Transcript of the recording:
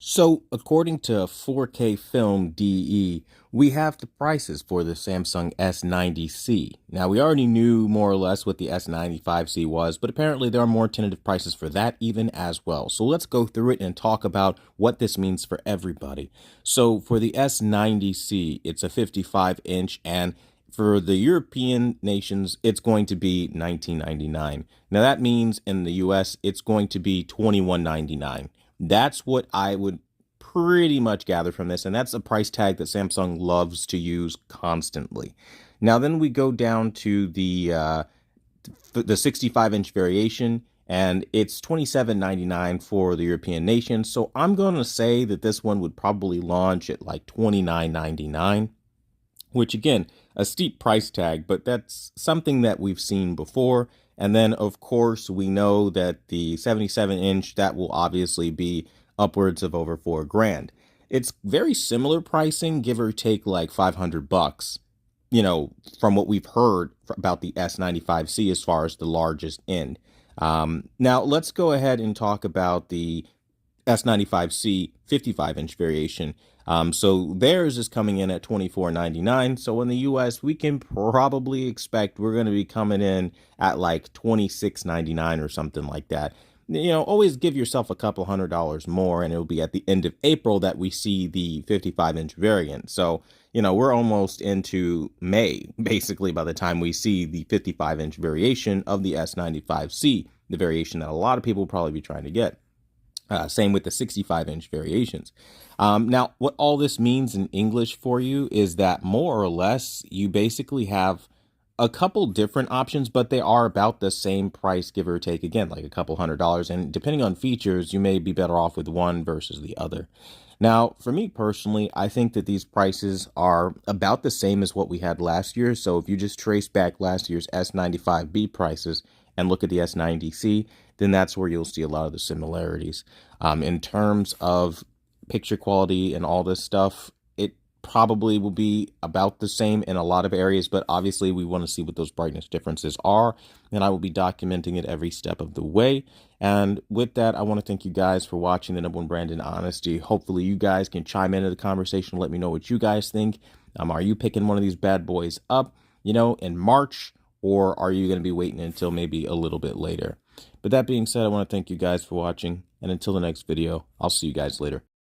So, according to 4K Film DE, we have the prices for the Samsung S90C. Now, we already knew more or less what the S95C was, but apparently there are more tentative prices for that even as well. So, let's go through it and talk about what this means for everybody. So, for the S90C, it's a 55-inch, and for the European nations, it's going to be $19.99. Now, that means in the US, it's going to be $21.99. That's what I would pretty much gather from this, and that's a price tag that Samsung loves to use constantly. Now, then we go down to the 65-inch variation, and it's $27.99 for the European nations. So I'm going to say that this one would probably launch at like $29.99, which again, a steep price tag, but that's something that we've seen before. And then, of course, we know that the 77-inch, that will obviously be upwards of over $4,000. It's very similar pricing, give or take like $500, from what we've heard about the S95C as far as the largest end. Now, let's go ahead and talk about the S95C 55-inch variation. So theirs is coming in at $24.99. So in the US, we can probably expect we're going to be coming in at like $26.99 or something like that. Always give yourself a couple $100 more, and it'll be at the end of April that we see the 55-inch variant. So, we're almost into May, basically, by the time we see the 55-inch variation of the S95C, the variation that a lot of people will probably be trying to get. Same with the 65-inch variations. Now, what all this means in English for you is that more or less you basically have a couple different options, but they are about the same price, give or take, again, like a couple $100. And depending on features, you may be better off with one versus the other. Now, for me personally, I think that these prices are about the same as what we had last year. So if you just trace back last year's S95B prices and look at the S90C, then that's where you'll see a lot of the similarities. In terms of picture quality and all this stuff, it probably will be about the same in a lot of areas, but obviously we want to see what those brightness differences are, and I will be documenting it every step of the way. And with that, I want to thank you guys for watching the #1 brand in honesty. Hopefully you guys can chime into the conversation, let me know what you guys think. Are you picking one of these bad boys up, in March, or are you going to be waiting until maybe a little bit later? But that being said, I want to thank you guys for watching, and until the next video, I'll see you guys later.